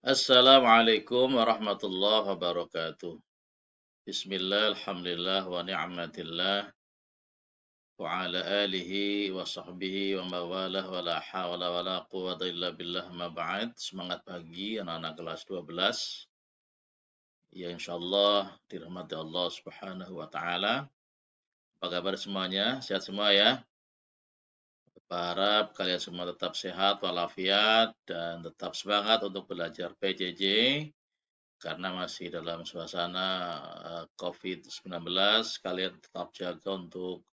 Assalamualaikum warahmatullahi wabarakatuh. Bismillah, alhamdulillah, wa ni'matillah, wa ala alihi wa sahbihi wa mawalah, wa la hawla wa la quwata illa billah ma ba'd. Semangat pagi anak-anak kelas 12. Ya insyaallah dirahmati Allah subhanahu wa ta'ala. Apa kabar semuanya? Sehat semua ya? Berharap kalian semua tetap sehat walafiat dan tetap semangat untuk belajar PJJ karena masih dalam suasana COVID-19, kalian tetap jaga untuk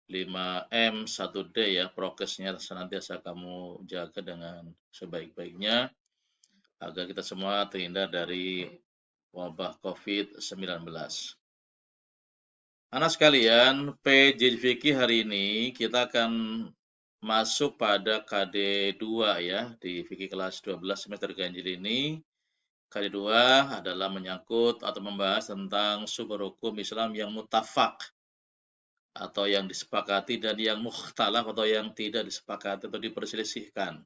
5M 1D ya, prokesnya senantiasa kamu jaga dengan sebaik-baiknya agar kita semua terhindar dari wabah COVID-19. Anak sekalian, PJJ Fikih hari ini kita akan masuk pada KD2 ya, di Fikih kelas 12 semester ganjil ini. Kedua adalah menyangkut atau membahas tentang sumber hukum Islam yang muttafaq atau yang disepakati dan yang mukhtalaf atau yang tidak disepakati atau diperselisihkan.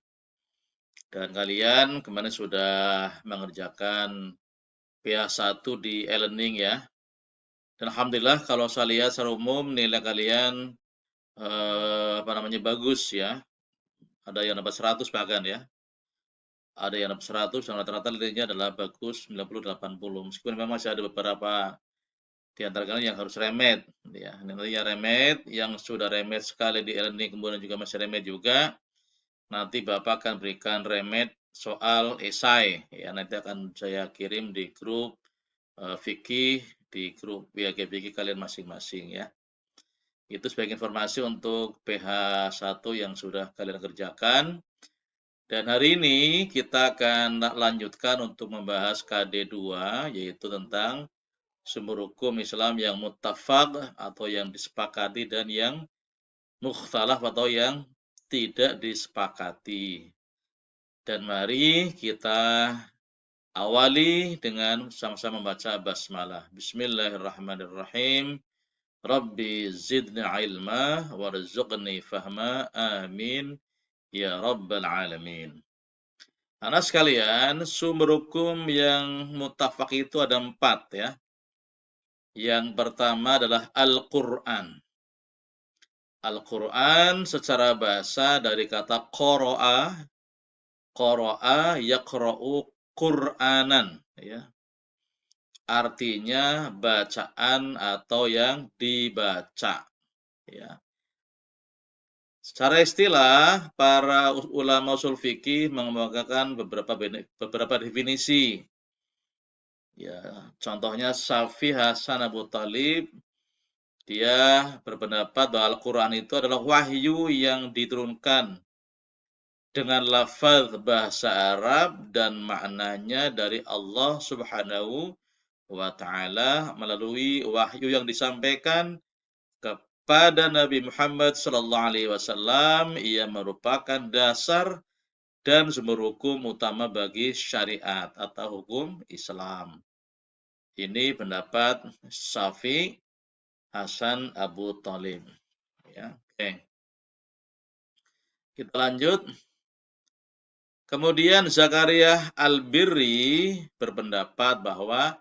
Dan kalian kemarin sudah mengerjakan PA1 di e-learning ya. Dan alhamdulillah kalau saya lihat secara umum nilai kalian bagus ya. Ada yang dapat 100 bahkan ya. Ada yang dapat 100 dan rata-rata nilainya adalah bagus 90-80. Meskipun memang masih ada beberapa di antara kalian yang harus remed, ya. Nanti yang remed, yang sudah remed sekali di e-learning kemudian juga masih remed juga, nanti Bapak akan berikan remed soal esai, ya. Nanti akan saya kirim di grup Fikih, di grup WG Fikih kalian masing-masing, ya. Itu sebagai informasi untuk PH1 yang sudah kalian kerjakan. Dan hari ini kita akan lanjutkan untuk membahas KD2, yaitu tentang sumber hukum Islam yang muttafaq atau yang disepakati dan yang mukhtalaf atau yang tidak disepakati. Dan mari kita awali dengan sama-sama membaca basmalah. Bismillahirrahmanirrahim. Rabbi zidni ilma warzuqni fahma. Amin. Ya Rabbal Alamin. Anak sekalian, sumber hukum yang muttafaq itu ada 4 ya. Yang pertama adalah Al-Quran. Al-Quran secara bahasa dari kata qara'a yaqra'u Qur'anan, ya. Artinya bacaan atau yang dibaca, ya. Secara istilah, para ulama usul fikih mengemukakan beberapa definisi. Ya, contohnya Syafi'i Hasan Abu Thalib, dia berpendapat bahwa Al-Quran itu adalah wahyu yang diturunkan dengan lafaz bahasa Arab dan maknanya dari Allah Subhanahu wa taala melalui wahyu yang disampaikan kepada Nabi Muhammad sallallahu alaihi wasallam. Ia merupakan dasar dan sumber hukum utama bagi syariat atau hukum Islam. Ini pendapat Syafi'i Hasan Abu Thalib, ya. Oke. Kita lanjut. Kemudian Zakaria Al-Birri berpendapat bahwa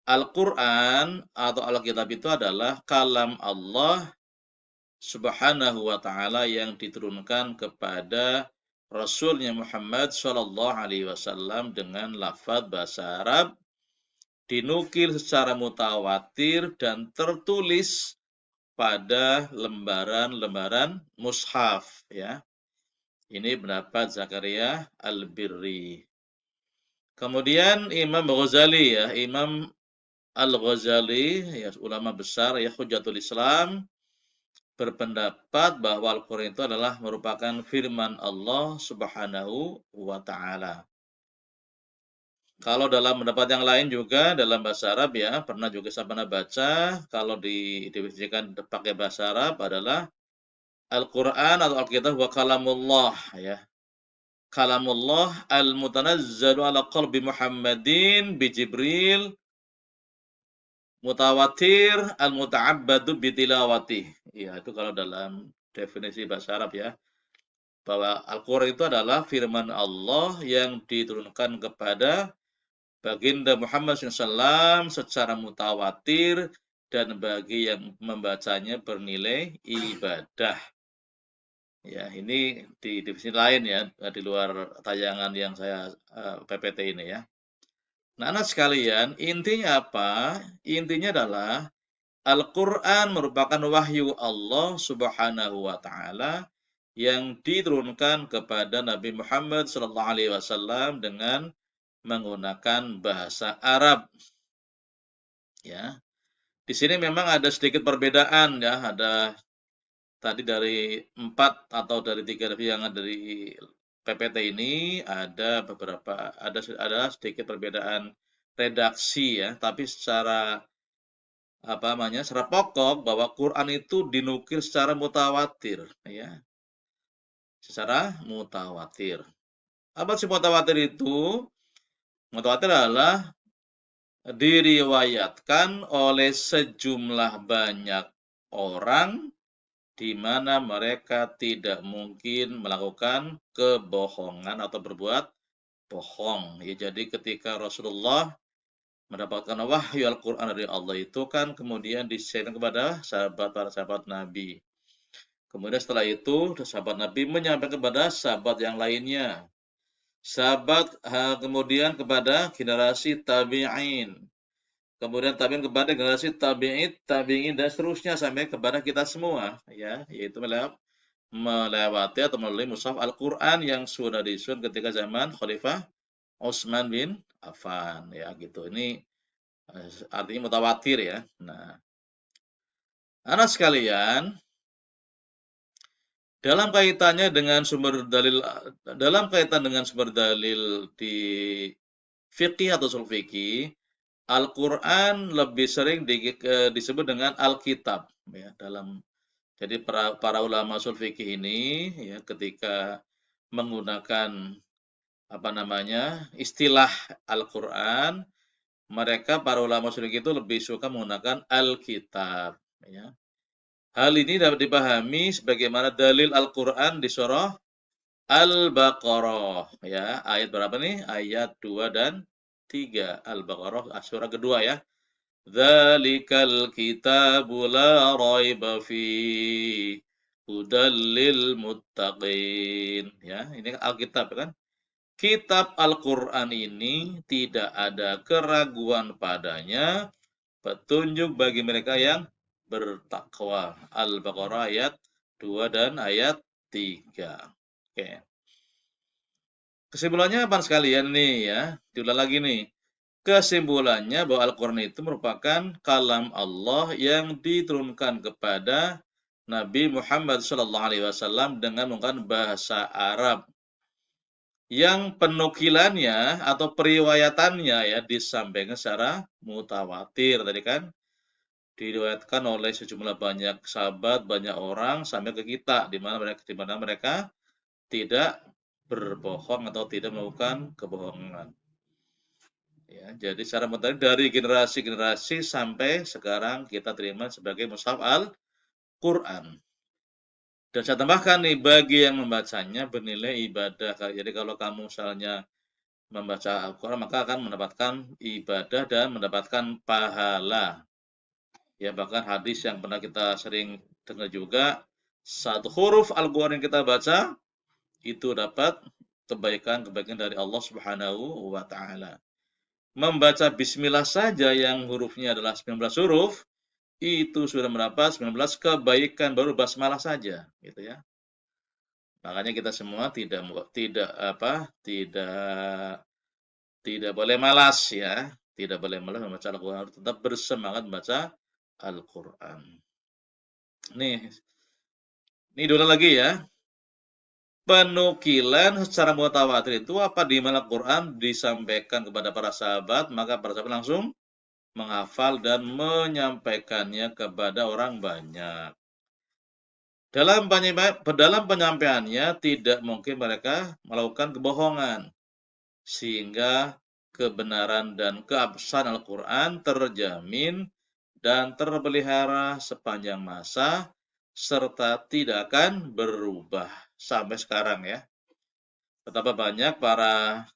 Al-Quran atau Alkitab itu adalah kalam Allah Subhanahu wa taala yang diturunkan kepada Rasulnya Muhammad sallallahu alaihi wasallam dengan lafaz bahasa Arab, dinukil secara mutawatir dan tertulis pada lembaran-lembaran mushaf, ya. Ini pendapat Zakaria Al-Birri. Kemudian Imam Ghazali ya, Imam Al-Ghazali ya, ulama besar ya, Hujjatul Islam, berpendapat bahwa Al-Quran itu adalah merupakan firman Allah Subhanahu wa taala. Kalau dalam pendapat yang lain juga dalam bahasa Arab ya, pernah juga saya pernah baca, kalau didefinisikan pakai bahasa Arab adalah Al-Quran atau Alkitab wa kalamullah ya. Kalamullah al-mutanazzalu ala qalbi Muhammadin bi Jibril mutawatir al-muta'abbadu bitilawati. Ya, itu kalau dalam definisi bahasa Arab ya. bahwa Al-Quran itu adalah firman Allah yang diturunkan kepada baginda Muhammad SAW secara mutawatir dan bagi yang membacanya bernilai ibadah. Ya, ini di divisi lain ya, di luar tayangan yang saya PPT ini ya. Nah, anak sekalian, intinya apa? Intinya adalah Al-Quran merupakan wahyu Allah Subhanahu wa Ta'ala yang diturunkan kepada Nabi Muhammad SAW dengan menggunakan bahasa Arab. Ya, di sini memang ada sedikit perbedaan ya. Ada tadi dari 4 atau dari 3 yang ada di PPT ini ada beberapa ada sedikit perbedaan redaksi ya, tapi secara apa namanya, secara pokok bahwa Quran itu dinukil secara mutawatir ya, secara mutawatir. Apa sih mutawatir itu? Mutawatir adalah diriwayatkan oleh sejumlah banyak orang di mana mereka tidak mungkin melakukan kebohongan atau berbuat bohong. Ya, jadi ketika Rasulullah mendapatkan wahyu Al-Quran dari Allah itu kan kemudian disampaikan kepada para sahabat Nabi. Kemudian setelah itu sahabat Nabi menyampaikan kepada sahabat yang lainnya. Sahabat kemudian kepada generasi tabi'in. Kemudian tabi'in kepada generasi tabi'in dan seterusnya sampai kepada kita semua ya, yaitu melewati atau melalui mushaf Al-Quran yang sudah disusun ketika zaman Khalifah Utsman bin Affan ya gitu. Ini artinya mutawatir ya. Nah, anak sekalian, dalam kaitannya dengan sumber dalil dalam kaitan dengan sumber dalil di fikih atau ushul fikih, Al-Quran lebih sering disebut dengan Alkitab ya dalam jadi para ulama ushul fikih ini ya ketika menggunakan apa namanya istilah Al-Quran, mereka para ulama ushul fikih itu lebih suka menggunakan Alkitab ya. Hal ini dapat dipahami sebagaimana dalil Al-Quran di surah Al-Baqarah ya. Ayat berapa nih? Ayat 2 dan 3. Al-Baqarah surah kedua ya. Dzalikal kitabu la raiba fi hudal lil muttaqin. Ya, ini Alkitab kan. Kitab Al-Quran ini tidak ada keraguan padanya, petunjuk bagi mereka yang bertakwa. Al-Baqarah ayat 2 dan ayat 3. Oke. Kesimpulannya apa sekalian nih ya? Diulang lagi nih. Kesimpulannya bahwa Al-Quran itu merupakan kalam Allah yang diturunkan kepada Nabi Muhammad SAW dengan menggunakan bahasa Arab yang penukilannya atau periwayatannya ya disampaikan secara mutawatir tadi kan diriwayatkan oleh sejumlah banyak sahabat, banyak orang sampai ke kita di mana mereka tidak berbohong atau tidak melakukan kebohongan. Ya, jadi secara mutawatir dari generasi-generasi sampai sekarang kita terima sebagai mushaf Al-Quran. Dan saya tambahkan nih, bagi yang membacanya bernilai ibadah. Jadi kalau kamu misalnya membaca Al-Quran, maka akan mendapatkan ibadah dan mendapatkan pahala. Ya, bahkan hadis yang pernah kita sering dengar juga, satu huruf Al-Quran yang kita baca, itu dapat kebaikan-kebaikan dari Allah Subhanahu wa Ta'ala. Membaca bismillah saja yang hurufnya adalah 19 huruf, itu sudah mendapat 19 kebaikan baru basmalah saja, gitu ya. Makanya kita semua tidak boleh malas ya, tidak boleh malas membaca Al-Qur'an, harus tetap bersemangat membaca Al-Qur'an. Ini dulu lagi ya. Penukilan secara mutawatir itu apa di mana Al-Qur'an disampaikan kepada para sahabat, maka para sahabat langsung menghafal dan menyampaikannya kepada orang banyak. Dalam penyampaiannya tidak mungkin mereka melakukan kebohongan, sehingga kebenaran dan keabsahan Al-Quran terjamin dan terpelihara sepanjang masa serta tidak akan berubah sampai sekarang ya. Betapa banyak para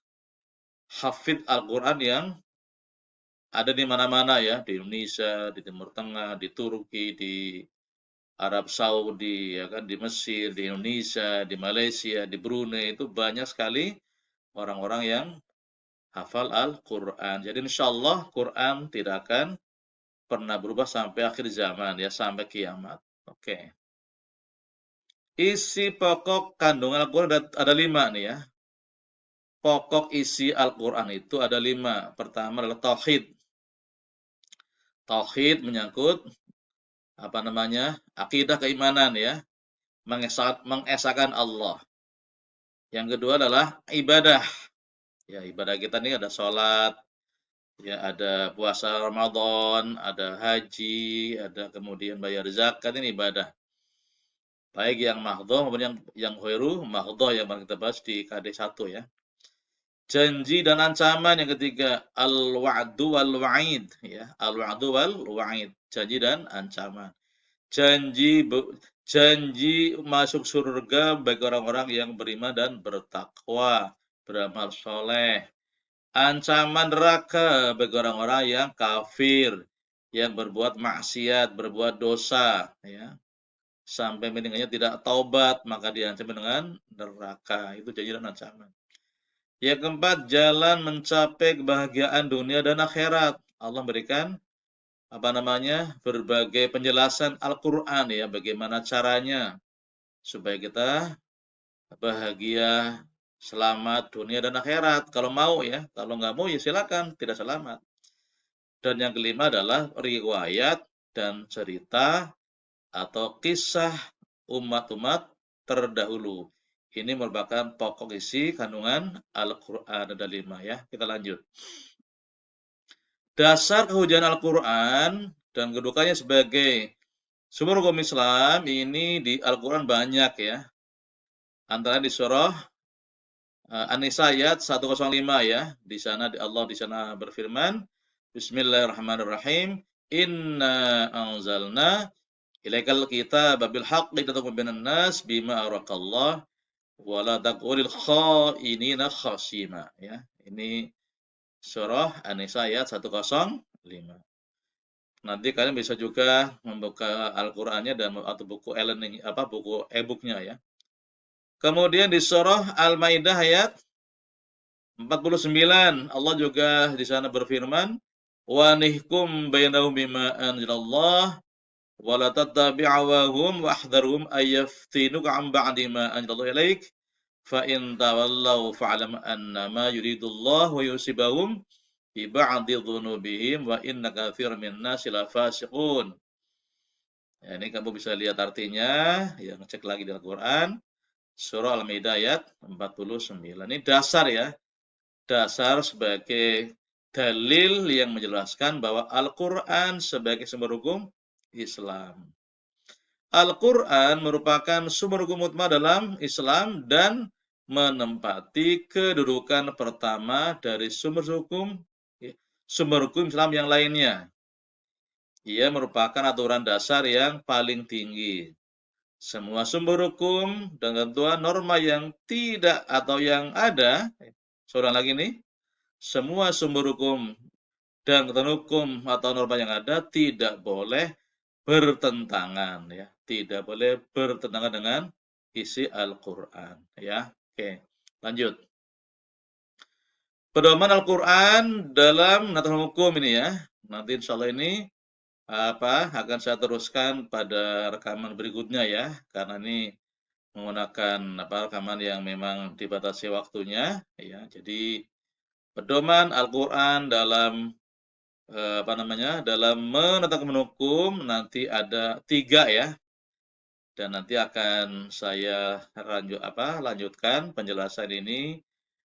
hafid Al-Quran yang ada di mana-mana ya, di Indonesia, di Timur Tengah, di Turki, di Arab Saudi, ya kan, di Mesir, di Indonesia, di Malaysia, di Brunei, itu banyak sekali orang-orang yang hafal Al-Quran. Jadi insya Allah Quran tidak akan pernah berubah sampai akhir zaman ya, sampai kiamat. Oke. Isi pokok kandungan Al-Quran ada 5 nih ya. Pokok isi Al-Quran itu ada 5. Pertama adalah tauhid. Tauhid menyangkut apa namanya? Akidah keimanan ya, mengesahkan Allah. Yang kedua adalah ibadah. Ya, ibadah kita ini ada sholat, ya ada puasa Ramadan, ada haji, ada kemudian bayar zakat, ini ibadah. Baik yang mahdhah maupun yang ghairu mahdhah yang kita bahas di KD1 ya. Janji dan ancaman yang ketiga, al-wa'du wal wa'id ya, al-wa'du wal wa'id, janji dan ancaman. Janji janji masuk surga bagi orang-orang yang beriman dan bertakwa, beramal soleh. Ancaman neraka bagi orang-orang yang kafir, yang berbuat maksiat, berbuat dosa, ya. Sampai meninggalnya tidak taubat, maka diancam dengan neraka. Itu janji dan ancaman. Yang keempat, jalan mencapai kebahagiaan dunia dan akhirat. Allah berikan apa namanya? Berbagai penjelasan Al-Qur'an ya, bagaimana caranya supaya kita bahagia, selamat dunia dan akhirat. Kalau mau ya, kalau nggak mau ya silakan, tidak selamat. Dan yang kelima adalah riwayat dan cerita atau kisah umat-umat terdahulu. Ini merupakan pokok isi kandungan Al-Quran, ada 5 ya. Kita lanjut. Dasar kehujanan Al-Quran dan kedudukannya sebagai sumber hukum Islam ini di Al-Quran banyak ya. Antara di surah An-Nisa ayat 105 ya. Di sana Allah di sana berfirman, Bismillahirrahmanirrahim. Inna anzalna ilaikal kitaba bil haqqi litahkuma bainan nas bima araqallah wa la taqulil kha'inina khasima ya. Ini surah An-Nisa ayat 105. Nanti kalian bisa juga membuka Al-Qur'annya dan atau buku e-learning apa buku e-booknya ya. Kemudian di surah Al-Maidah ayat 49 Allah juga di sana berfirman, "Wa nihkum bainahum bima anzalallah wa la tattabi' ahwahum wahdharhum ayyaftinuka 'an ba'di ma anzalallahu ilaik fa in tawallaw fa'lam annama yuridullahu wa yusibahum bi ba'di dhunubihim wa inna katsiran minan nasi la fasiqun." Ya, ini kamu bisa lihat artinya, ya ngecek lagi di Al-Qur'an, surah Al-Maidah ayat 49. Ini dasar ya, dasar sebagai dalil yang menjelaskan bahwa Al-Quran sebagai sumber hukum Islam. Al-Quran merupakan sumber hukum utama dalam Islam dan menempati kedudukan pertama dari sumber hukum Islam yang lainnya. Ia merupakan aturan dasar yang paling tinggi. Semua sumber hukum dan ketentuan norma yang tidak atau yang ada, seorang lagi nih, semua sumber hukum dan ketentuan hukum atau norma yang ada tidak boleh bertentangan ya, tidak boleh bertentangan dengan isi Al-Qur'an ya. Oke, lanjut. Pedoman Al-Qur'an dalam menetapkan hukum ini ya. Nanti insyaallah ini akan saya teruskan pada rekaman berikutnya ya, karena ini menggunakan rekaman yang memang dibatasi waktunya ya. Jadi pedoman Al-Qur'an dalam dalam menetapkan hukum nanti ada 3 ya. Dan nanti akan saya lanjutkan penjelasan ini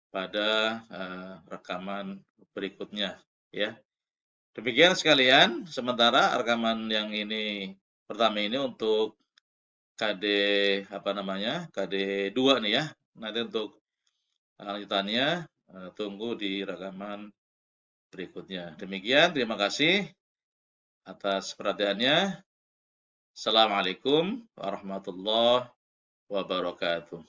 pada rekaman berikutnya ya. Demikian sekalian, sementara rekaman yang ini pertama ini untuk KD KD 2 nih ya. Nanti untuk lanjutannya tunggu di rekaman berikutnya. Demikian, terima kasih atas perhatiannya. Assalamualaikum warahmatullahi wabarakatuh.